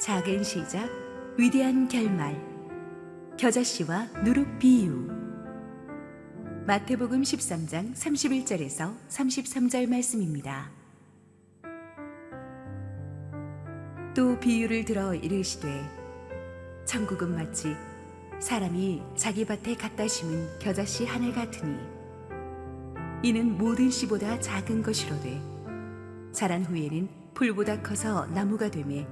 작은 시작, 위대한 결말. 겨자씨와 누룩 비유. 마태복음 13장 31절에서 33절 말씀입니다. 또 비유를 들어 이르시되, 천국은 마치 사람이 자기 밭에 갖다 심은 겨자씨 하나 같으니, 이는 모든 씨보다 작은 것이로되 자란 후에는 풀보다 커서 나무가 되매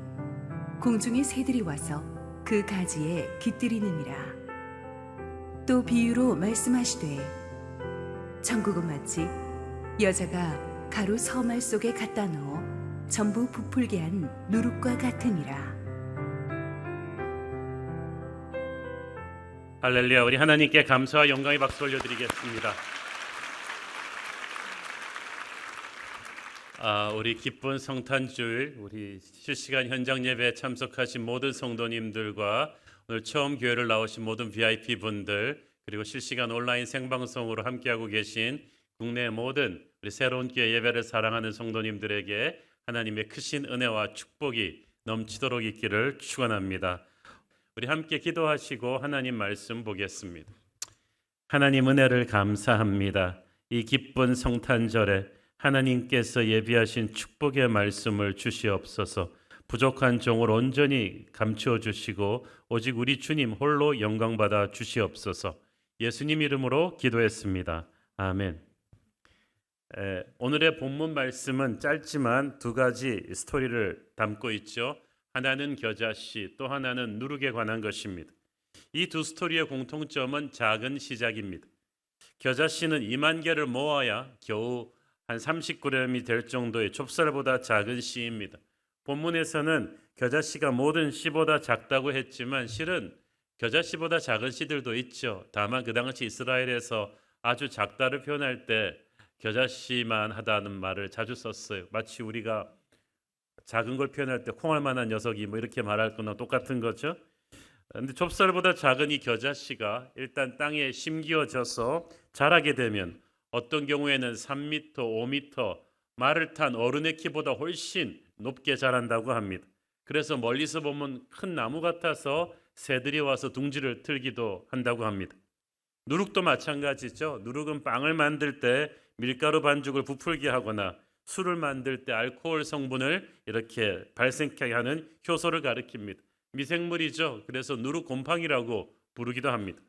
공중의 새들이 와서 그 가지에 깃들이느니라. 또 비유로 말씀하시되, 천국은 마치 여자가 가루 서말 속에 갖다 넣어 전부 부풀게 한 누룩과 같으니라. 할렐루야. 우리 하나님께 감사와 영광의 박수 올려드리겠습니다. 우리 기쁜 성탄주일, 우리 실시간 현장 예배에 참석하신 모든 성도님들과 오늘 처음 교회를 나오신 모든 VIP 분들, 그리고 실시간 온라인 생방송으로 함께하고 계신 국내 모든 우리 새로운 교회 예배를 사랑하는 성도님들에게 하나님의 크신 은혜와 축복이 넘치도록 있기를 축원합니다. 우리 함께 기도하시고 하나님 말씀 보겠습니다. 하나님 은혜를 감사합니다. 이 기쁜 성탄절에 하나님께서 예비하신 축복의 말씀을 주시옵소서. 부족한 종을 온전히 감추어 주시고 오직 우리 주님 홀로 영광받아 주시옵소서. 예수님 이름으로 기도했습니다. 아멘. 오늘의 본문 말씀은 짧지만 두 가지 스토리를 담고 있죠. 하나는 겨자씨, 또 하나는 누룩에 관한 것입니다. 이 두 스토리의 공통점은 작은 시작입니다. 겨자씨는 2만 개를 모아야 겨우 한 30g이 될 정도의 좁쌀보다 작은 씨입니다. 본문에서는 겨자씨가 모든 씨보다 작다고 했지만 실은 겨자씨보다 작은 씨들도 있죠. 다만 그 당시 이스라엘에서 아주 작다를 표현할 때 겨자씨만 하다는 말을 자주 썼어요. 마치 우리가 작은 걸 표현할 때 콩알만한 녀석이 뭐 이렇게 말할 거나 똑같은 거죠. 그런데 좁쌀보다 작은 이 겨자씨가 일단 땅에 심기어져서 자라게 되면 어떤 경우에는 3m, 5m, 말을 탄 어른의 키보다 훨씬 높게 자란다고 합니다. 그래서 멀리서 보면 큰 나무 같아서 새들이 와서 둥지를 틀기도 한다고 합니다. 누룩도 마찬가지죠. 누룩은 빵을 만들 때 밀가루 반죽을 부풀게 하거나 술을 만들 때 알코올 성분을 이렇게 발생하게 하는 효소를 가리킵니다. 미생물이죠. 그래서 누룩 곰팡이라고 부르기도 합니다.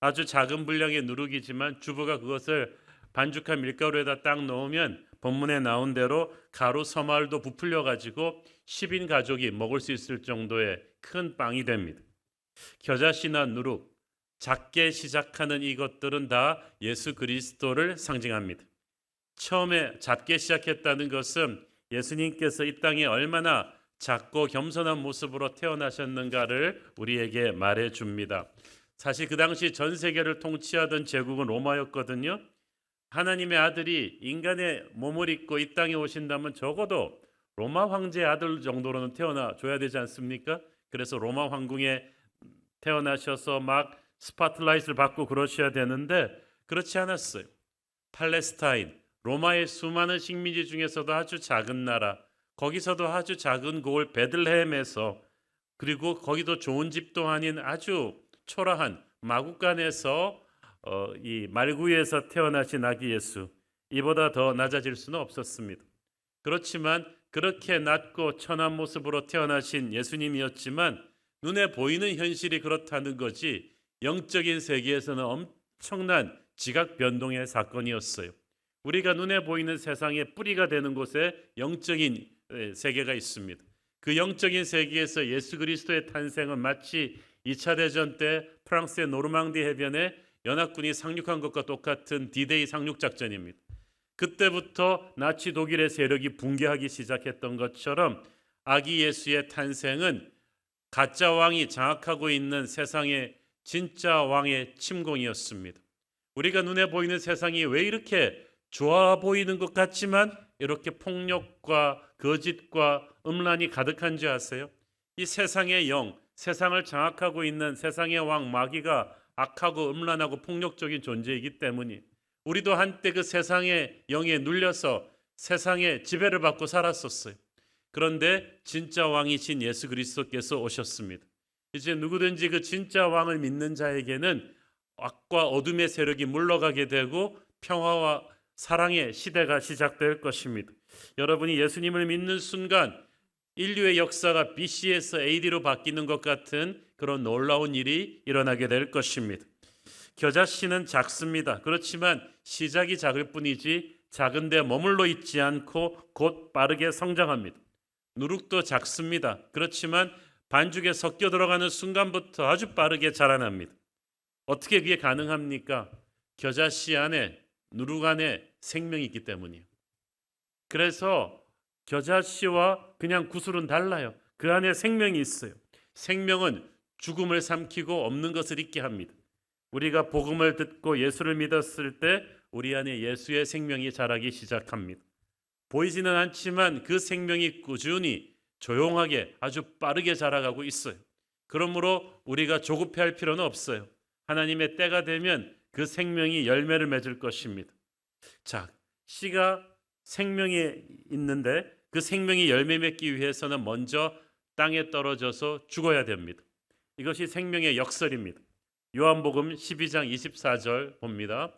아주 작은 분량의 누룩이지만 주부가 그것을 반죽한 밀가루에다 딱 넣으면 본문에 나온 대로 가루 서말도 부풀려 가지고 10인 가족이 먹을 수 있을 정도의 큰 빵이 됩니다. 겨자씨나 누룩, 작게 시작하는 이것들은 다 예수 그리스도를 상징합니다. 처음에 작게 시작했다는 것은 예수님께서 이 땅에 얼마나 작고 겸손한 모습으로 태어나셨는가를 우리에게 말해줍니다. 사실 그 당시 전 세계를 통치하던 제국은 로마였거든요. 하나님의 아들이 인간의 몸을 입고 이 땅에 오신다면 적어도 로마 황제의 아들 정도로는 태어나줘야 되지 않습니까? 그래서 로마 황궁에 태어나셔서 막 스포트라이트를 받고 그러셔야 되는데 그렇지 않았어요. 팔레스타인, 로마의 수많은 식민지 중에서도 아주 작은 나라, 거기서도 아주 작은 고을 베들레헴에서, 그리고 거기도 좋은 집도 아닌 아주 초라한 마구간에서 이 말구에서 태어나신 아기 예수, 이보다 더 낮아질 수는 없었습니다. 그렇지만 그렇게 낮고 천한 모습으로 태어나신 예수님이었지만 눈에 보이는 현실이 그렇다는 거지 영적인 세계에서는 엄청난 지각 변동의 사건이었어요. 우리가 눈에 보이는 세상의 뿌리가 되는 곳에 영적인 세계가 있습니다. 그 영적인 세계에서 예수 그리스도의 탄생은 마치 2차 대전 때 프랑스의 노르망디 해변에 연합군이 상륙한 것과 똑같은 디데이 상륙작전입니다. 그때부터 나치 독일의 세력이 붕괴하기 시작했던 것처럼 아기 예수의 탄생은 가짜 왕이 장악하고 있는 세상의 진짜 왕의 침공이었습니다. 우리가 눈에 보이는 세상이 왜 이렇게 좋아 보이는 것 같지만 이렇게 폭력과 거짓과 음란이 가득한지 아세요? 이 세상의 영, 세상을 장악하고 있는 세상의 왕 마귀가 악하고 음란하고 폭력적인 존재이기 때문이 우리도 한때 그 세상의 영에 눌려서 세상의 지배를 받고 살았었어요. 그런데 진짜 왕이신 예수 그리스도께서 오셨습니다. 이제 누구든지 그 진짜 왕을 믿는 자에게는 악과 어둠의 세력이 물러가게 되고 평화와 사랑의 시대가 시작될 것입니다. 여러분이 예수님을 믿는 순간 인류의 역사가 BC에서 AD로 바뀌는 것 같은 그런 놀라운 일이 일어나게 될 것입니다. 겨자씨는 작습니다. 그렇지만 시작이 작을 뿐이지 작은 데 머물러 있지 않고 곧 빠르게 성장합니다. 누룩도 작습니다. 그렇지만 반죽에 섞여 들어가는 순간부터 아주 빠르게 자라납니다. 어떻게 그게 가능합니까? 겨자씨 안에, 누룩 안에 생명이 있기 때문이에요. 그래서 겨자씨와 그냥 구슬은 달라요. 그 안에 생명이 있어요. 생명은 죽음을 삼키고 없는 것을 있게 합니다. 우리가 복음을 듣고 예수를 믿었을 때 우리 안에 예수의 생명이 자라기 시작합니다. 보이지는 않지만 그 생명이 꾸준히 조용하게 아주 빠르게 자라가고 있어요. 그러므로 우리가 조급해할 필요는 없어요. 하나님의 때가 되면 그 생명이 열매를 맺을 것입니다. 자, 씨가 생명이 있는데 그 생명이 열매 맺기 위해서는 먼저 땅에 떨어져서 죽어야 됩니다. 이것이 생명의 역설입니다. 요한복음 12장 24절 봅니다.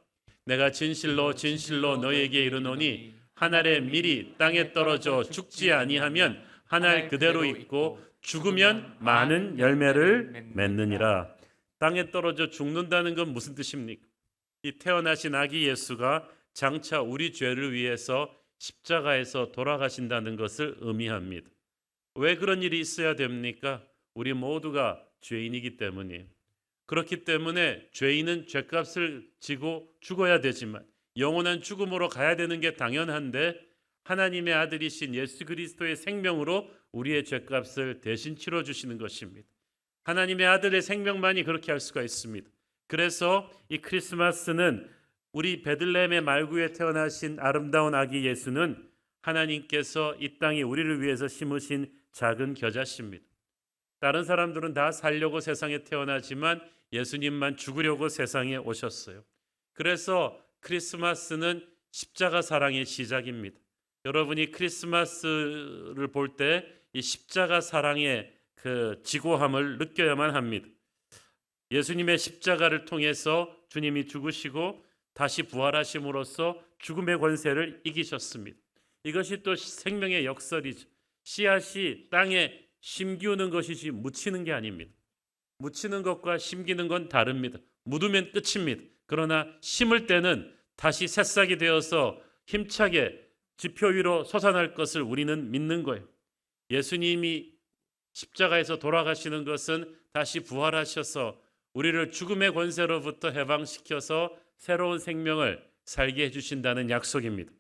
내가 진실로 진실로 너에게 이르노니 한 알의 밀이 땅에 떨어져 죽지 아니하면 한 알 그대로 있고 죽으면 많은 열매를 맺느니라. 땅에 떨어져 죽는다는 건 무슨 뜻입니까? 이 태어나신 아기 예수가 장차 우리 죄를 위해서 십자가에서 돌아가신다는 것을 의미합니다. 왜 그런 일이 있어야 됩니까? 우리 모두가 죄인이기 때문이에요. 그렇기 때문에 죄인은 죄값을 지고 죽어야 되지만 영원한 죽음으로 가야 되는 게 당연한데 하나님의 아들이신 예수 그리스도의 생명으로 우리의 죄값을 대신 치러주시는 것입니다. 하나님의 아들의 생명만이 그렇게 할 수가 있습니다. 그래서 이 크리스마스는 우리 베들레헴의 말구에 태어나신 아름다운 아기 예수는 하나님께서 이 땅에 우리를 위해서 심으신 작은 겨자씨입니다. 다른 사람들은 다 살려고 세상에 태어나지만 예수님만 죽으려고 세상에 오셨어요. 그래서 크리스마스는 십자가 사랑의 시작입니다. 여러분이 크리스마스를 볼 때 이 십자가 사랑의 그 지고함을 느껴야만 합니다. 예수님의 십자가를 통해서 주님이 죽으시고 다시 부활하심으로써 죽음의 권세를 이기셨습니다. 이것이 또 생명의 역설이죠. 씨앗이 땅에 심기우는 것이지 묻히는 게 아닙니다. 묻히는 것과 심기는 건 다릅니다. 묻으면 끝입니다. 그러나 심을 때는 다시 새싹이 되어서 힘차게 지표 위로 솟아날 것을 우리는 믿는 거예요. 예수님이 십자가에서 돌아가시는 것은 다시 부활하셔서 우리를 죽음의 권세로부터 해방시켜서 새로운 생명을 살게 해주신다는 약속입니다.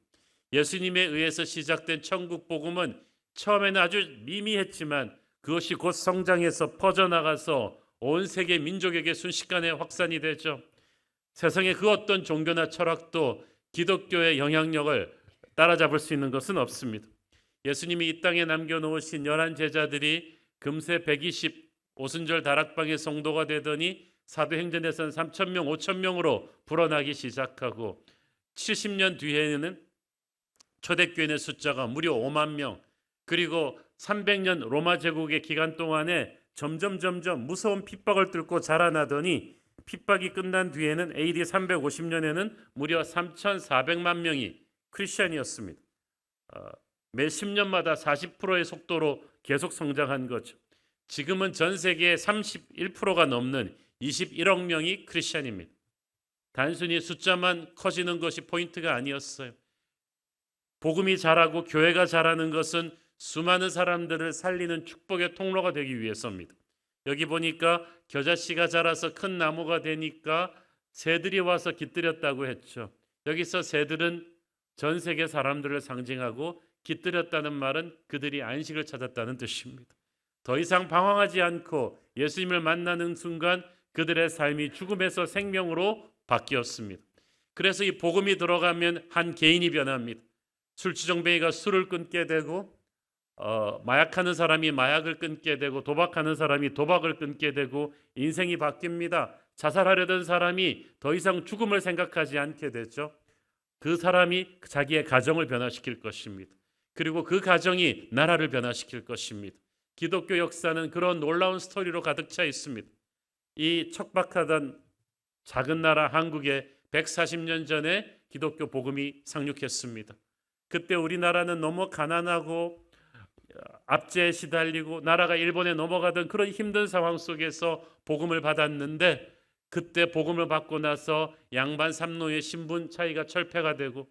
예수님에 의해서 시작된 천국 복음은 처음에는 아주 미미했지만 그것이 곧 성장해서 퍼져나가서 온 세계 민족에게 순식간에 확산이 되죠. 세상의 그 어떤 종교나 철학도 기독교의 영향력을 따라잡을 수 있는 것은 없습니다. 예수님이 이 땅에 남겨놓으신 11 제자들이 금세 120 오순절 다락방의 성도가 되더니 사도행전에서는 3,000명, 5,000명으로 불어나기 시작하고 70년 뒤에는 초대교인의 숫자가 무려 5만 명, 그리고 300년 로마 제국의 기간 동안에 점점 무서운 핍박을 뚫고 자라나더니 핍박이 끝난 뒤에는 AD 350년에는 무려 3,400만 명이 크리스천이었습니다. 매 10년마다 40%의 속도로 계속 성장한 거죠. 지금은 전 세계의 31%가 넘는 21억 명이 크리스천입니다. 단순히 숫자만 커지는 것이 포인트가 아니었어요. 복음이 자라고 교회가 자라는 것은 수많은 사람들을 살리는 축복의 통로가 되기 위해서입니다. 여기 보니까 겨자씨가 자라서 큰 나무가 되니까 새들이 와서 깃들였다고 했죠. 여기서 새들은 전 세계 사람들을 상징하고 깃들였다는 말은 그들이 안식을 찾았다는 뜻입니다. 더 이상 방황하지 않고 예수님을 만나는 순간 그들의 삶이 죽음에서 생명으로 바뀌었습니다. 그래서 이 복음이 들어가면 한 개인이 변합니다. 술주정뱅이가 술을 끊게 되고 마약하는 사람이 마약을 끊게 되고 도박하는 사람이 도박을 끊게 되고 인생이 바뀝니다. 자살하려던 사람이 더 이상 죽음을 생각하지 않게 되죠. 그 사람이 자기의 가정을 변화시킬 것입니다. 그리고 그 가정이 나라를 변화시킬 것입니다. 기독교 역사는 그런 놀라운 스토리로 가득 차 있습니다. 이 척박하던 작은 나라 한국에 140년 전에 기독교 복음이 상륙했습니다. 그때 우리나라는 너무 가난하고 압제에 시달리고 나라가 일본에 넘어가던 그런 힘든 상황 속에서 복음을 받았는데, 그때 복음을 받고 나서 양반 삼노의 신분 차이가 철폐가 되고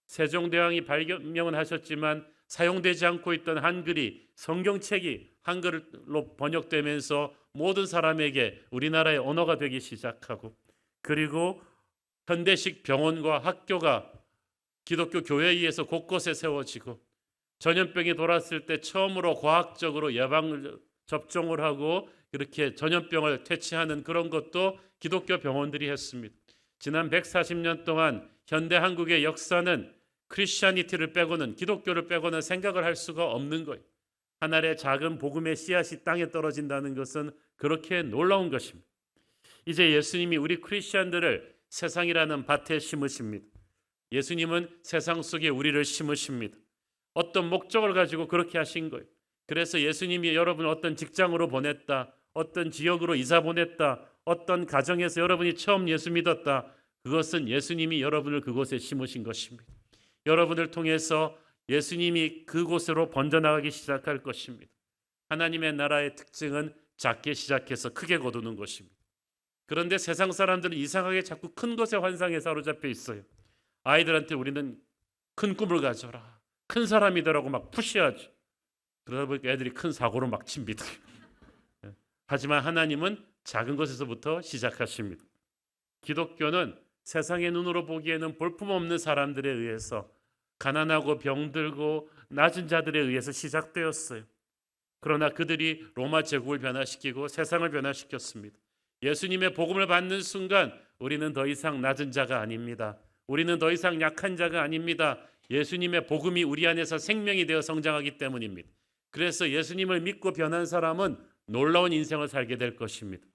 세종대왕이 발명은 하셨지만 사용되지 않고 있던 한글이, 성경책이 한글로 번역되면서 모든 사람에게 우리나라의 언어가 되기 시작하고, 그리고 현대식 병원과 학교가 기독교 교회에 의해서 곳곳에 세워지고, 전염병이 돌았을 때 처음으로 과학적으로 예방 접종을 하고 그렇게 전염병을 퇴치하는 그런 것도 기독교 병원들이 했습니다. 지난 140년 동안 현대 한국의 역사는 크리스천이티를 빼고는, 기독교를 빼고는 생각을 할 수가 없는 거예요. 하나의 작은 복음의 씨앗이 땅에 떨어진다는 것은 그렇게 놀라운 것입니다. 이제 예수님이 우리 크리스천들을 세상이라는 밭에 심으십니다. 예수님은 세상 속에 우리를 심으십니다. 어떤 목적을 가지고 그렇게 하신 거예요. 그래서 예수님이 여러분을 어떤 직장으로 보냈다, 어떤 지역으로 이사 보냈다, 어떤 가정에서 여러분이 처음 예수 믿었다, 그것은 예수님이 여러분을 그곳에 심으신 것입니다. 여러분을 통해서 예수님이 그곳으로 번져나가기 시작할 것입니다. 하나님의 나라의 특징은 작게 시작해서 크게 거두는 것입니다. 그런데 세상 사람들은 이상하게 자꾸 큰 것의 환상에 사로잡혀 있어요. 아이들한테 우리는 큰 꿈을 가져라, 큰 사람이 되라고 막 푸시하죠. 그러다 보니까 애들이 큰 사고로 막 칩니다. 하지만 하나님은 작은 것에서부터 시작하십니다. 기독교는 세상의 눈으로 보기에는 볼품없는 사람들에 의해서, 가난하고 병들고 낮은 자들에 의해서 시작되었어요. 그러나 그들이 로마 제국을 변화시키고 세상을 변화시켰습니다. 예수님의 복음을 받는 순간 우리는 더 이상 낮은 자가 아닙니다. 우리는 더 이상 약한 자가 아닙니다. 예수님의 복음이 우리 안에서 생명이 되어 성장하기 때문입니다. 그래서 예수님을 믿고 변한 사람은 놀라운 인생을 살게 될 것입니다.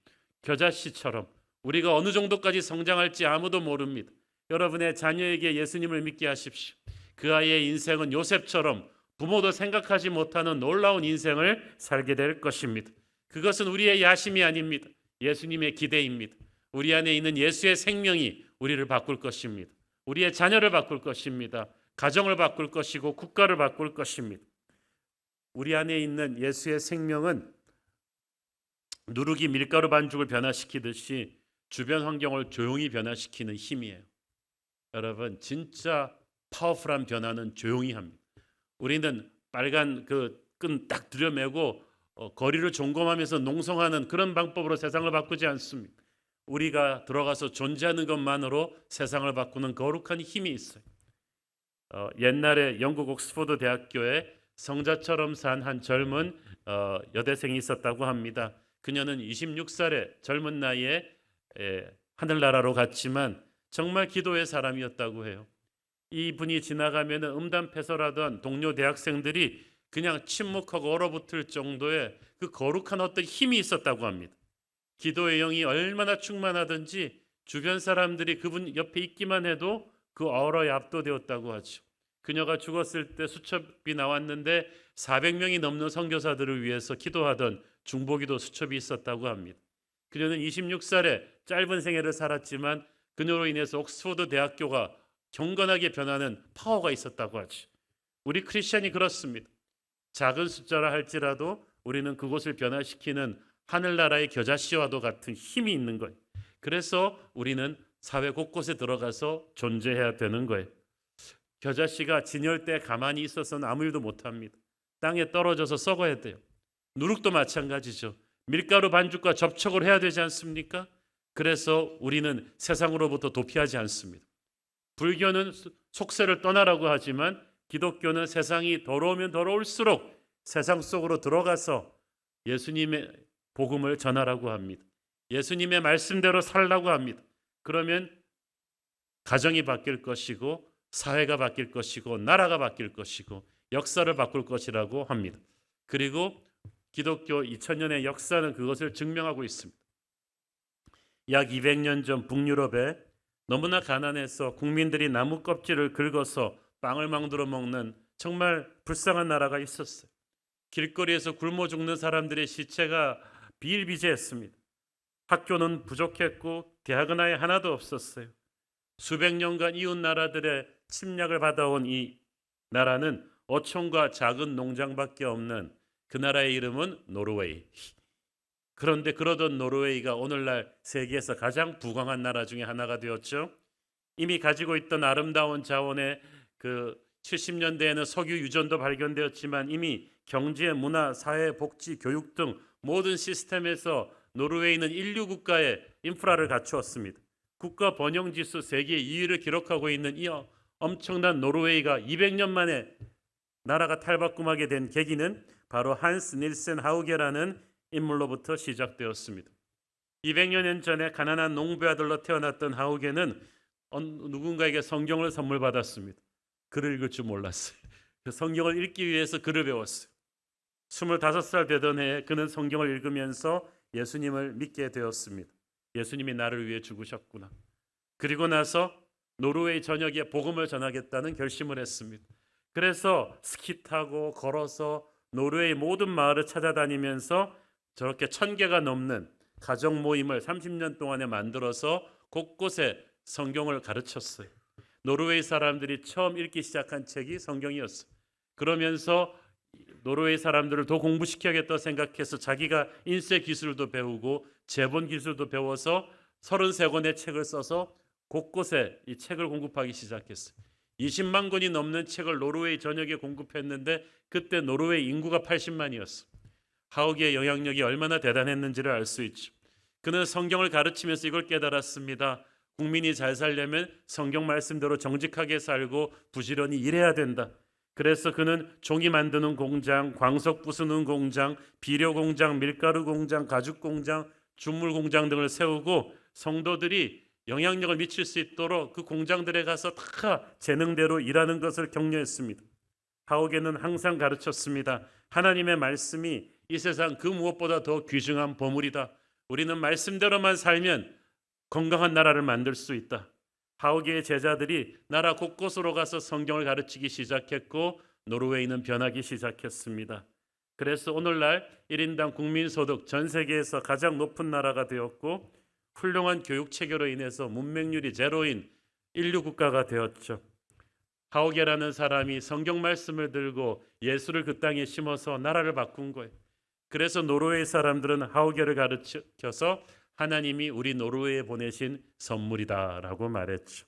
겨자씨처럼 우리가 어느 정도까지 성장할지 아무도 모릅니다. 여러분의 자녀에게 예수님을 믿게 하십시오. 그 아이의 인생은 요셉처럼 부모도 생각하지 못하는 놀라운 인생을 살게 될 것입니다. 그것은 우리의 야심이 아닙니다. 예수님의 기대입니다. 우리 안에 있는 예수의 생명이 우리를 바꿀 것입니다. 우리의 자녀를 바꿀 것입니다. 가정을 바꿀 것이고 국가를 바꿀 것입니다. 우리 안에 있는 예수의 생명은 누룩이 밀가루 반죽을 변화시키듯이 주변 환경을 조용히 변화시키는 힘이에요. 여러분, 진짜 파워풀한 변화는 조용히 합니다. 우리는 빨간 그 끈 딱 들여매고 거리를 점검하면서 농성하는 그런 방법으로 세상을 바꾸지 않습니다. 우리가 들어가서 존재하는 것만으로 세상을 바꾸는 거룩한 힘이 있어요. 옛날에 영국 옥스퍼드 대학교에 성자처럼 산 한 젊은 여대생이 있었다고 합니다. 그녀는 26살의 젊은 나이에 하늘나라로 갔지만 정말 기도의 사람이었다고 해요. 이분이 지나가면 음담패설하던 동료 대학생들이 그냥 침묵하고 얼어붙을 정도의 그 거룩한 어떤 힘이 있었다고 합니다. 기도의 영이 얼마나 충만하든지 주변 사람들이 그분 옆에 있기만 해도 그 아우라에 압도되었다고 하죠. 그녀가 죽었을 때 수첩이 나왔는데 400명이 넘는 선교사들을 위해서 기도하던 중보기도 수첩이 있었다고 합니다. 그녀는 26살에 짧은 생애를 살았지만 그녀로 인해서 옥스퍼드 대학교가 경건하게 변하는 파워가 있었다고 하죠. 우리 크리스천이 그렇습니다. 작은 숫자라 할지라도 우리는 그곳을 변화시키는 하늘나라의 겨자씨와도 같은 힘이 있는 거예요. 그래서 우리는 사회 곳곳에 들어가서 존재해야 되는 거예요. 겨자씨가 진열대에 가만히 있어서는 아무 일도 못합니다. 땅에 떨어져서 썩어야 돼요. 누룩도 마찬가지죠. 밀가루 반죽과 접촉을 해야 되지 않습니까? 그래서 우리는 세상으로부터 도피하지 않습니다. 불교는 속세를 떠나라고 하지만 기독교는 세상이 더러우면 더러울수록 세상 속으로 들어가서 예수님의 복음을 전하라고 합니다. 예수님의 말씀대로 살라고 합니다. 그러면 가정이 바뀔 것이고 사회가 바뀔 것이고 나라가 바뀔 것이고 역사를 바꿀 것이라고 합니다. 그리고 기독교 2000년의 역사는 그것을 증명하고 있습니다. 약 200년 전 북유럽에 너무나 가난해서 국민들이 나무 껍질을 긁어서 빵을 만들어 먹는 정말 불쌍한 나라가 있었어요. 길거리에서 굶어 죽는 사람들의 시체가 비일비재했습니다. 학교는 부족했고 대학은 아예 하나도 없었어요. 수백 년간 이웃 나라들의 침략을 받아온 이 나라는 어촌과 작은 농장밖에 없는 그 나라의 이름은 노르웨이. 그런데 그러던 노르웨이가 오늘날 세계에서 가장 부강한 나라 중에 하나가 되었죠. 이미 가지고 있던 아름다운 자원의 70년대에는 석유 유전도 발견되었지만 이미 경제, 문화, 사회, 복지, 교육 등 모든 시스템에서 노르웨이는 인류 국가의 인프라를 갖추었습니다. 국가 번영 지수 세계 2위를 기록하고 있는 이 엄청난 노르웨이가 200년 만에 나라가 탈바꿈하게 된 계기는 바로 한스 닐센 하우게라는 인물로부터 시작되었습니다. 200년 전에 가난한 농부 아들로 태어났던 하우게는 누군가에게 성경을 선물 받았습니다. 글을 읽을 줄 몰랐어요. 성경을 읽기 위해서 글을 배웠어요. 25살 되던 해에 그는 성경을 읽으면서 예수님을 믿게 되었습니다. 예수님이 나를 위해 죽으셨구나. 그리고 나서 노르웨이 전역에 복음을 전하겠다는 결심을 했습니다. 그래서 스키 타고 걸어서 노르웨이 모든 마을을 찾아다니면서 저렇게 1000개가 넘는 가정 모임을 30년 동안에 만들어서 곳곳에 성경을 가르쳤어요. 노르웨이 사람들이 처음 읽기 시작한 책이 성경이었어요. 그러면서 노르웨이 사람들을 더 공부시켜야겠다 생각해서 자기가 인쇄 기술도 배우고 제본 기술도 배워서 33권의 책을 써서 곳곳에 이 책을 공급하기 시작했어요. 20만 권이 넘는 책을 노르웨이 전역에 공급했는데 그때 노르웨이 인구가 80만이었어요. 하우기의 영향력이 얼마나 대단했는지를 알 수 있죠. 그는 성경을 가르치면서 이걸 깨달았습니다. 국민이 잘 살려면 성경 말씀대로 정직하게 살고 부지런히 일해야 된다. 그래서 그는 종이 만드는 공장, 광석 부수는 공장, 비료 공장, 밀가루 공장, 가죽 공장, 주물 공장 등을 세우고 성도들이 영향력을 미칠 수 있도록 그 공장들에 가서 다 재능대로 일하는 것을 격려했습니다. 하우게는 항상 가르쳤습니다. 하나님의 말씀이 이 세상 그 무엇보다 더 귀중한 보물이다. 우리는 말씀대로만 살면 건강한 나라를 만들 수 있다. 하우게의 제자들이 나라 곳곳으로 가서 성경을 가르치기 시작했고 노르웨이는 변하기 시작했습니다. 그래서 오늘날 1인당 국민소득 전 세계에서 가장 높은 나라가 되었고 훌륭한 교육 체계로 인해서 문맹률이 제로인 인류 국가가 되었죠. 하우게라는 사람이 성경 말씀을 들고 예수를 그 땅에 심어서 나라를 바꾼 거예요. 그래서 노르웨이 사람들은 하우게를 가르쳐서 하나님이 우리 노르웨이에 보내신 선물이다라고 말했죠.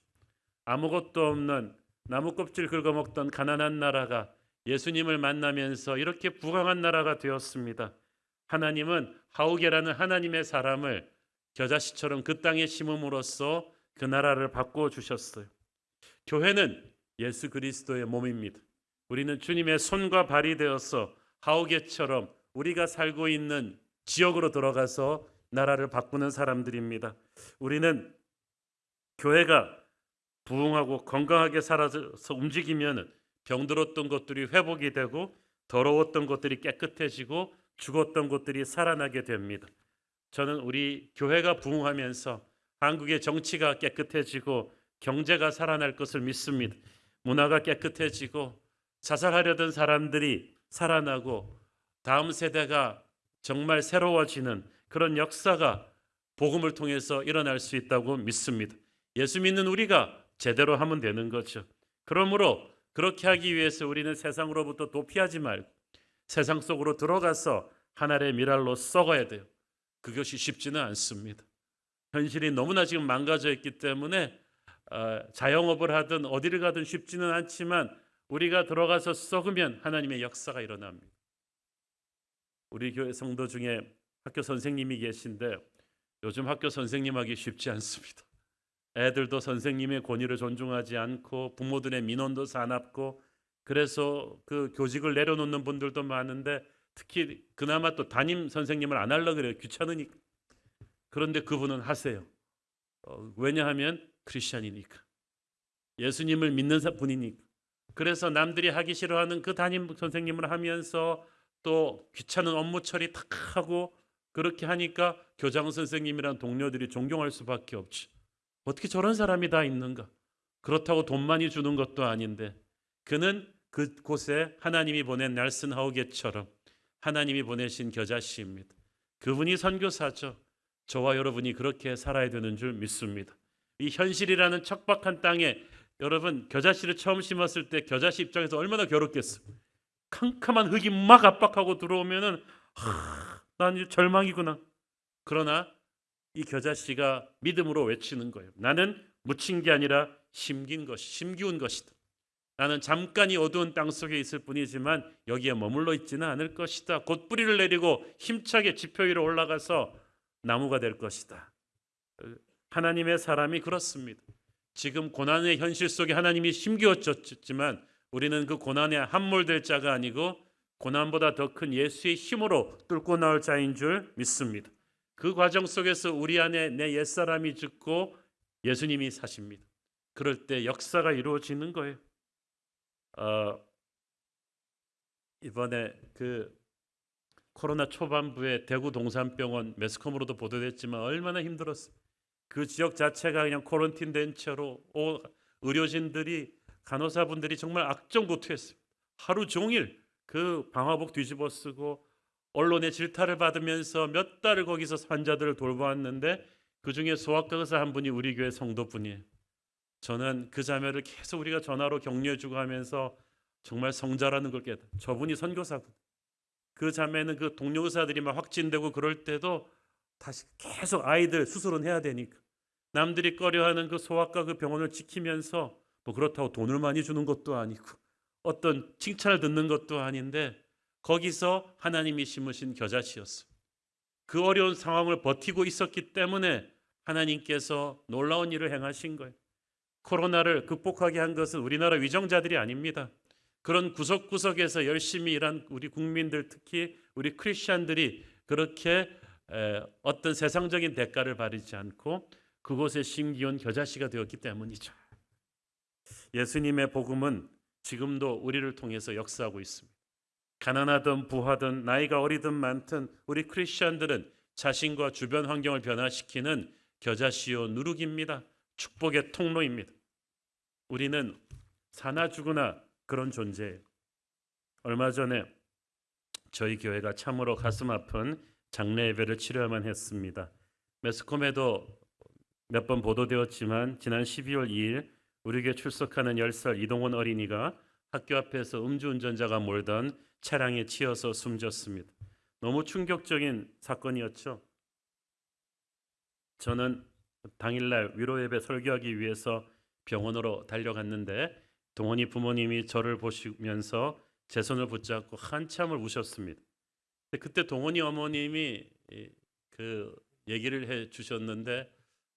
아무것도 없는 나무 껍질 긁어먹던 가난한 나라가 예수님을 만나면서 이렇게 부강한 나라가 되었습니다. 하나님은 하우게라는 하나님의 사람을 겨자씨처럼 그 땅에 심음으로써 그 나라를 바꾸어 주셨어요. 교회는 예수 그리스도의 몸입니다. 우리는 주님의 손과 발이 되어서 하우게처럼 우리가 살고 있는 지역으로 들어가서 나라를 바꾸는 사람들입니다. 우리는 교회가 부흥하고 건강하게 살아서 움직이면 병들었던 것들이 회복이 되고 더러웠던 것들이 깨끗해지고 죽었던 것들이 살아나게 됩니다. 저는 우리 교회가 부흥하면서 한국의 정치가 깨끗해지고 경제가 살아날 것을 믿습니다. 문화가 깨끗해지고 자살하려던 사람들이 살아나고 다음 세대가 정말 새로워지는 그런 역사가 복음을 통해서 일어날 수 있다고 믿습니다. 예수 믿는 우리가 제대로 하면 되는 거죠. 그러므로 그렇게 하기 위해서 우리는 세상으로부터 도피하지 말고 세상 속으로 들어가서 하나님의 미랄로 썩어야 돼요. 그것이 쉽지는 않습니다. 현실이 너무나 지금 망가져 있기 때문에 자영업을 하든 어디를 가든 쉽지는 않지만 우리가 들어가서 썩으면 하나님의 역사가 일어납니다. 우리 교회 성도 중에 학교 선생님이 계신데 요즘 학교 선생님하기 쉽지 않습니다. 애들도 선생님의 권위를 존중하지 않고 부모들의 민원도 사납고 그래서 그 교직을 내려놓는 분들도 많은데 특히 그나마 또 담임 선생님을 안 하려고 그래요. 귀찮으니까. 그런데 그분은 하세요. 왜냐하면 크리스찬이니까. 예수님을 믿는 분이니까. 그래서 남들이 하기 싫어하는 그 담임 선생님을 하면서 또 귀찮은 업무 처리 탁 하고 그렇게 하니까 교장 선생님이란 동료들이 존경할 수밖에 없지. 어떻게 저런 사람이 다 있는가? 그렇다고 돈 많이 주는 것도 아닌데 그는 그곳에 하나님이 보낸 넬슨 하우게처럼 하나님이 보내신 겨자씨입니다. 그분이 선교사죠. 저와 여러분이 그렇게 살아야 되는 줄 믿습니다. 이 현실이라는 척박한 땅에 여러분 겨자씨를 처음 심었을 때 겨자씨 입장에서 얼마나 괴롭겠어요. 캄캄한 흙이 막 압박하고 들어오면은 난 이제 절망이구나. 그러나 이 겨자씨가 믿음으로 외치는 거예요. 나는 묻힌 게 아니라 심기운 것이다. 나는 잠깐 이 어두운 땅 속에 있을 뿐이지만 여기에 머물러 있지는 않을 것이다. 곧 뿌리를 내리고 힘차게 지표 위로 올라가서 나무가 될 것이다. 하나님의 사람이 그렇습니다. 지금 고난의 현실 속에 하나님이 심기어졌지만 우리는 그 고난에 함몰될 자가 아니고 고난보다 더 큰 예수의 힘으로 뚫고 나올 자인 줄 믿습니다. 그 과정 속에서 우리 안에 내 옛사람이 죽고 예수님이 사십니다. 그럴 때 역사가 이루어지는 거예요. 이번에 그 코로나 초반부에 대구 동산병원 매스컴으로도 보도됐지만 얼마나 힘들었어요. 그 지역 자체가 그냥 코런틴 된 채로 의료진들이 간호사분들이 정말 악정고투했어요. 하루 종일 그 방화복 뒤집어 쓰고 언론의 질타를 받으면서 몇 달을 거기서 환자들을 돌보았는데 그중에 소아과 의사 한 분이 우리 교회 성도분이에요. 저는 그 자매를 계속 우리가 전화로 격려해주고 하면서 정말 성자라는 걸 깨달아요. 저분이 선교사분. 그 자매는 그 동료 의사들이 막 확진되고 그럴 때도 다시 계속 아이들 수술은 해야 되니까 남들이 꺼려하는 그 소아과 그 병원을 지키면서 뭐 그렇다고 돈을 많이 주는 것도 아니고 어떤 칭찬을 듣는 것도 아닌데 거기서 하나님이 심으신 겨자씨였어요. 그 어려운 상황을 버티고 있었기 때문에 하나님께서 놀라운 일을 행하신 거예요. 코로나를 극복하게 한 것은 우리나라 위정자들이 아닙니다. 그런 구석구석에서 열심히 일한 우리 국민들, 특히 우리 크리스천들이 그렇게 어떤 세상적인 대가를 바르지 않고 그곳에 심기운 겨자씨가 되었기 때문이죠. 예수님의 복음은 지금도 우리를 통해서 역사하고 있습니다. 가난하든 부하든 나이가 어리든 많든 우리 크리스천들은 자신과 주변 환경을 변화시키는 겨자씨요 누룩입니다. 축복의 통로입니다. 우리는 사나 죽으나 그런 존재예요. 얼마 전에 저희 교회가 참으로 가슴 아픈 장례 예배를 치러야만 했습니다. 매스컴에도 몇 번 보도되었지만 지난 12월 2일 우리 교회 출석하는 10살 이동원 어린이가 학교 앞에서 음주운전자가 몰던 차량에 치여서 숨졌습니다. 너무 충격적인 사건이었죠. 저는 당일날 위로예배 설교하기 위해서 병원으로 달려갔는데 동원이 부모님이 저를 보시면서 제 손을 붙잡고 한참을 우셨습니다. 그때 동원이 어머님이 그 얘기를 해 주셨는데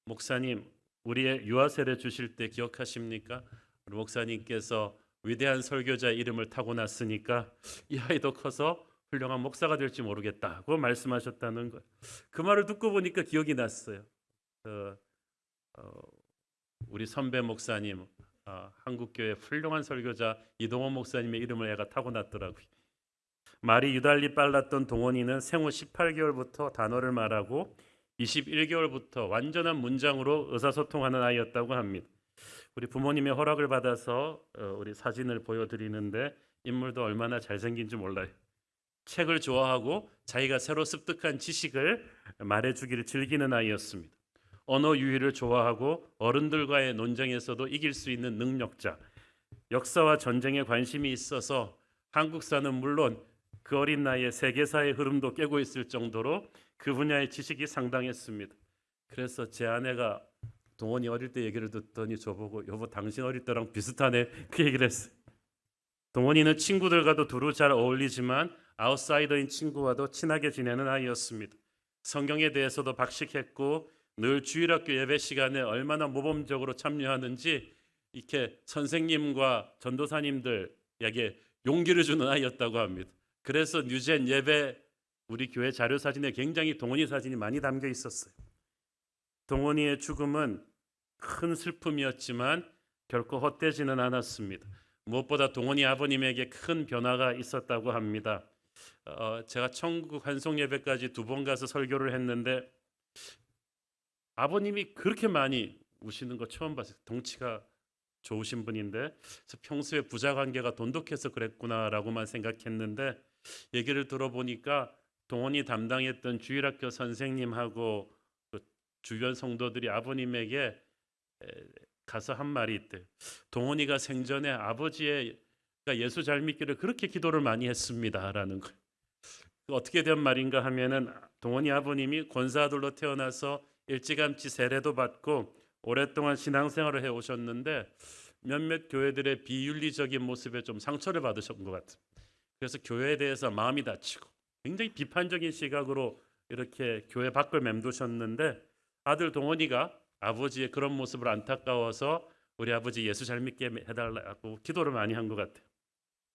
목사님 우리의 유아 세례 주실 때 기억하십니까? 우리 목사님께서 위대한 설교자의 이름을 타고났으니까 이 아이도 커서 훌륭한 목사가 될지 모르겠다고 말씀하셨다는 거예요. 그 말을 듣고 보니까 기억이 났어요. 우리 선배 목사님, 한국교회 훌륭한 설교자 이동원 목사님의 이름을 애가 타고났더라고요. 말이 유달리 빨랐던 동원이는 생후 18개월부터 단어를 말하고 21개월부터 완전한 문장으로 의사소통하는 아이였다고 합니다. 우리 부모님의 허락을 받아서 우리 사진을 보여드리는데 인물도 얼마나 잘생긴지 몰라요. 책을 좋아하고 자기가 새로 습득한 지식을 말해주기를 즐기는 아이였습니다. 언어 유희를 좋아하고 어른들과의 논쟁에서도 이길 수 있는 능력자. 역사와 전쟁에 관심이 있어서 한국사는 물론 그 어린 나이에 세계사의 흐름도 깨고 있을 정도로 그 분야의 지식이 상당했습니다. 그래서 제 아내가 동원이 어릴 때 얘기를 듣더니 저보고 여보 당신 어릴 때랑 비슷하네 그 얘기를 했어요. 동원이는 친구들과도 두루 잘 어울리지만 아웃사이더인 친구와도 친하게 지내는 아이였습니다. 성경에 대해서도 박식했고 늘 주일학교 예배 시간에 얼마나 모범적으로 참여하는지 이렇게 선생님과 전도사님들에게 용기를 주는 아이였다고 합니다. 그래서 뉴젠 예배 우리 교회 자료 사진에 굉장히 동원이 사진이 많이 담겨 있었어요. 동원이의 죽음은 큰 슬픔이었지만 결코 헛되지는 않았습니다. 무엇보다 동원이 아버님에게 큰 변화가 있었다고 합니다. 제가 천국 환송 예배까지 2번 가서 설교를 했는데 아버님이 그렇게 많이 우시는 거 처음 봤어요. 덩치가 좋으신 분인데 평소에 부자 관계가 돈독해서 그랬구나라고만 생각했는데 얘기를 들어보니까 동원이 담당했던 주일학교 선생님하고 그 주변 성도들이 아버님에게 가서 한 말이 있대. 동원이가 생전에 아버지가 예수 잘 믿기를 그렇게 기도를 많이 했습니다라는 거. 어떻게 된 말인가 하면은 동원이 아버님이 권사들로 태어나서 일찌감치 세례도 받고 오랫동안 신앙생활을 해 오셨는데 몇몇 교회들의 비윤리적인 모습에 좀 상처를 받으신 것 같아요. 그래서 교회에 대해서 마음이 다치고 굉장히 비판적인 시각으로 이렇게 교회 밖을 맴도셨는데 아들 동원이가 아버지의 그런 모습을 안타까워서 우리 아버지 예수 잘 믿게 해달라고 기도를 많이 한 것 같아요.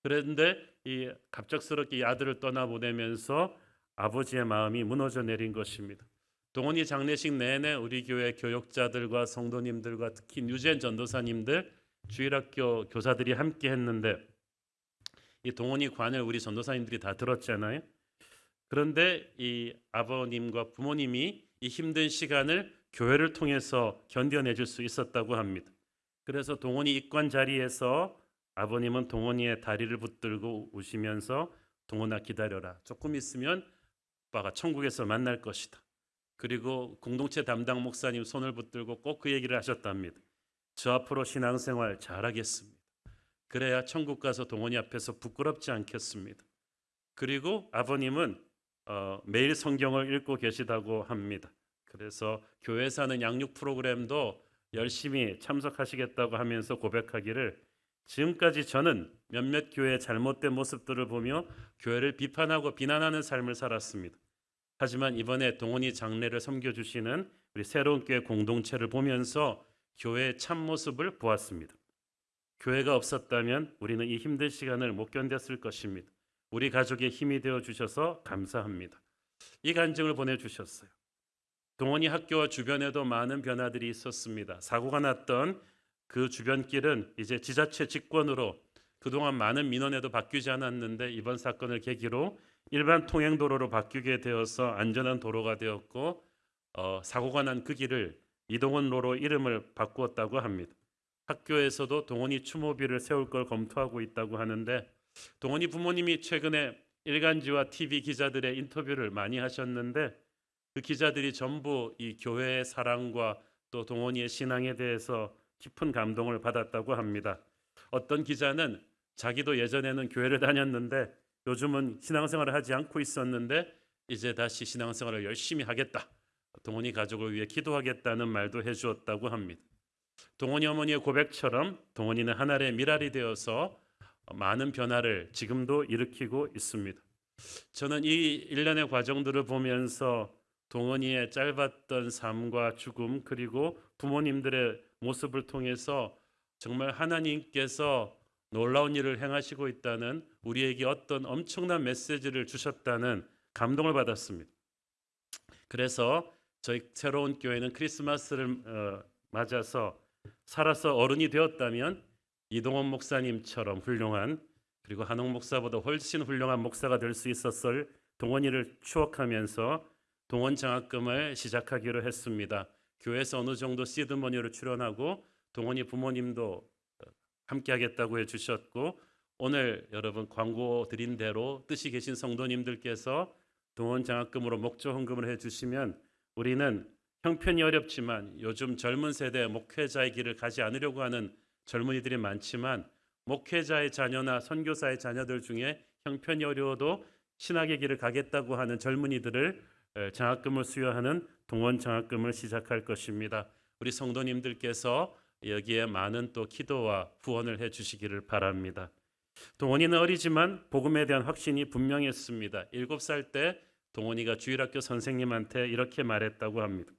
그런데 이 갑작스럽게 이 아들을 떠나보내면서 아버지의 마음이 무너져 내린 것입니다. 동원이 장례식 내내 우리 교회 교역자들과 성도님들과 특히 유재현 전도사님들, 주일학교 교사들이 함께 했는데 이 동원이 관을 우리 전도사님들이 다 들었잖아요. 그런데 이 아버님과 부모님이 이 힘든 시간을 교회를 통해서 견뎌내줄 수 있었다고 합니다. 그래서 동원이 입관 자리에서 아버님은 동원이의 다리를 붙들고 우시면서 동원아 기다려라. 조금 있으면 아빠가 천국에서 만날 것이다. 그리고 공동체 담당 목사님 손을 붙들고 꼭 그 얘기를 하셨답니다. 저 앞으로 신앙생활 잘하겠습니다. 그래야 천국 가서 동원이 앞에서 부끄럽지 않겠습니다. 그리고 아버님은 매일 성경을 읽고 계시다고 합니다. 그래서 교회에서 하는 양육 프로그램도 열심히 참석하시겠다고 하면서 고백하기를 지금까지 저는 몇몇 교회의 잘못된 모습들을 보며 교회를 비판하고 비난하는 삶을 살았습니다. 하지만 이번에 동원이 장례를 섬겨주시는 우리 새로운 교회 공동체를 보면서 교회의 참모습을 보았습니다. 교회가 없었다면 우리는 이 힘든 시간을 못 견뎠을 것입니다. 우리 가족의 힘이 되어 주셔서 감사합니다. 이 간증을 보내주셨어요. 동원이 학교와 주변에도 많은 변화들이 있었습니다. 사고가 났던 그 주변길은 이제 지자체 직권으로 그동안 많은 민원에도 바뀌지 않았는데 이번 사건을 계기로 일반 통행도로로 바뀌게 되어서 안전한 도로가 되었고 사고가 난 그 길을 이동원로로 이름을 바꾸었다고 합니다. 학교에서도 동원이 추모비를 세울 걸 검토하고 있다고 하는데 동원이 부모님이 최근에 일간지와 TV 기자들의 인터뷰를 많이 하셨는데 그 기자들이 전부 이 교회의 사랑과 또 동원이의 신앙에 대해서 깊은 감동을 받았다고 합니다. 어떤 기자는 자기도 예전에는 교회를 다녔는데 요즘은 신앙생활을 하지 않고 있었는데 이제 다시 신앙생활을 열심히 하겠다. 동원이 가족을 위해 기도하겠다는 말도 해주었다고 합니다. 동원이 어머니의 고백처럼 동원이는 하나의 미랄이 되어서 많은 변화를 지금도 일으키고 있습니다. 저는 이 일련의 과정들을 보면서 동원이의 짧았던 삶과 죽음 그리고 부모님들의 모습을 통해서 정말 하나님께서 놀라운 일을 행하시고 있다는 우리에게 어떤 엄청난 메시지를 주셨다는 감동을 받았습니다. 그래서 저희 새로운 교회는 크리스마스를 맞아서 살아서 어른이 되었다면 이동원 목사님처럼 훌륭한 그리고 한옥 목사보다 훨씬 훌륭한 목사가 될 수 있었을 동원이를 추억하면서 동원 장학금을 시작하기로 했습니다. 교회에서 어느 정도 시드머니로 출연하고 동원이 부모님도 함께 하겠다고 해주셨고 오늘 여러분 광고 드린 대로 뜻이 계신 성도님들께서 동원 장학금으로 목조 헌금을 해주시면 우리는 형편이 어렵지만 요즘 젊은 세대 목회자의 길을 가지 않으려고 하는 젊은이들이 많지만 목회자의 자녀나 선교사의 자녀들 중에 형편이 어려워도 신학의 길을 가겠다고 하는 젊은이들을 장학금을 수여하는 동원 장학금을 시작할 것입니다. 우리 성도님들께서 여기에 많은 또 기도와 후원을 해주시기를 바랍니다. 동원이는 어리지만 복음에 대한 확신이 분명했습니다. 7살 때 동원이가 주일학교 선생님한테 이렇게 말했다고 합니다.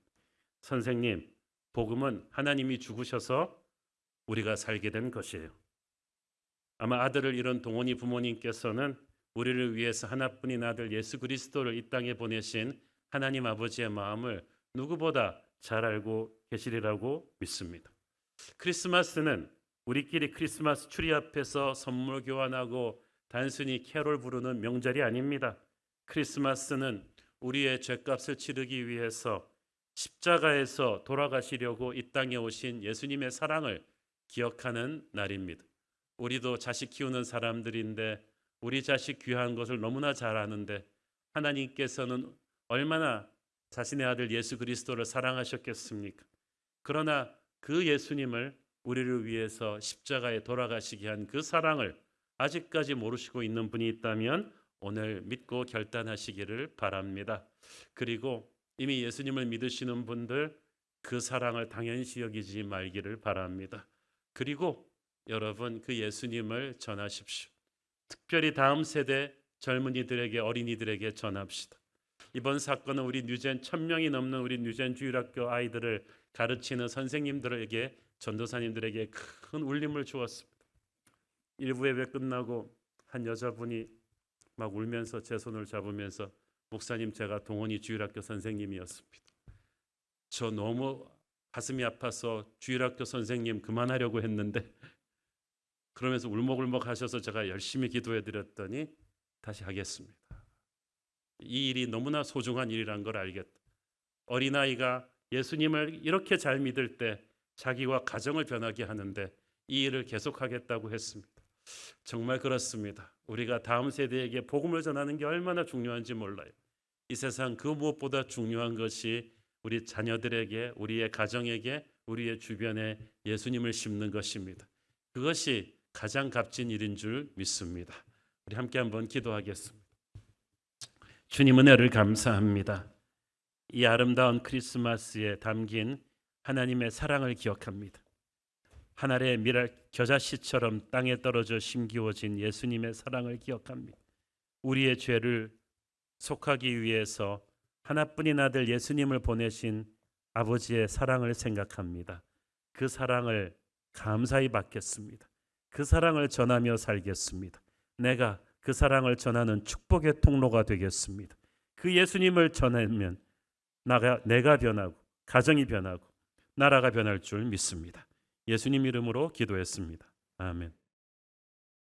선생님, 복음은 하나님이 죽으셔서 우리가 살게 된 것이에요. 아마 아들을 잃은 동원이 부모님께서는 우리를 위해서 하나뿐인 아들 예수 그리스도를 이 땅에 보내신 하나님 아버지의 마음을 누구보다 잘 알고 계시리라고 믿습니다. 크리스마스는 우리끼리 크리스마스 트리 앞에서 선물 교환하고 단순히 캐롤 부르는 명절이 아닙니다. 크리스마스는 우리의 죄값을 치르기 위해서 십자가에서 돌아가시려고 이 땅에 오신 예수님의 사랑을 기억하는 날입니다. 우리도 자식 키우는 사람들인데 우리 자식 귀한 것을 너무나 잘 아는데 하나님께서는 얼마나 자신의 아들 예수 그리스도를 사랑하셨겠습니까? 그러나 그 예수님을 우리를 위해서 십자가에 돌아가시게 한 그 사랑을 아직까지 모르시고 있는 분이 있다면 오늘 믿고 결단하시기를 바랍니다. 그리고 이미 예수님을 믿으시는 분들 그 사랑을 당연시 여기지 말기를 바랍니다. 그리고 여러분 그 예수님을 전하십시오. 특별히 다음 세대 젊은이들에게 어린이들에게 전합시다. 이번 사건은 우리 뉴젠 1000명이 넘는 우리 뉴젠 주일학교 아이들을 가르치는 선생님들에게 전도사님들에게 큰 울림을 주었습니다. 일부 예배 끝나고 한 여자분이 막 울면서 제 손을 잡으면서 목사님 제가 동원이 주일학교 선생님이었습니다. 저 너무 가슴이 아파서 주일학교 선생님 그만하려고 했는데 그러면서 울먹울먹 하셔서 제가 열심히 기도해 드렸더니 다시 하겠습니다. 이 일이 너무나 소중한 일이란 걸 알겠다. 어린아이가 예수님을 이렇게 잘 믿을 때 자기와 가정을 변하게 하는데 이 일을 계속하겠다고 했습니다. 정말 그렇습니다. 우리가 다음 세대에게 복음을 전하는 게 얼마나 중요한지 몰라요. 이 세상 그 무엇보다 중요한 것이 우리 자녀들에게, 우리의 가정에게, 우리의 주변에 예수님을 심는 것입니다. 그것이 가장 값진 일인 줄 믿습니다. 우리 함께 한번 기도하겠습니다. 주님 은혜를 감사합니다. 이 아름다운 크리스마스에 담긴 하나님의 사랑을 기억합니다. 하늘의 미랄 겨자씨처럼 땅에 떨어져 심기워진 예수님의 사랑을 기억합니다. 우리의 죄를 속하기 위해서 하나뿐인 아들 예수님을 보내신 아버지의 사랑을 생각합니다. 그 사랑을 감사히 받겠습니다. 그 사랑을 전하며 살겠습니다. 내가 그 사랑을 전하는 축복의 통로가 되겠습니다. 그 예수님을 전하면 내가 변하고 가정이 변하고 나라가 변할 줄 믿습니다. 예수님 이름으로 기도했습니다. 아멘.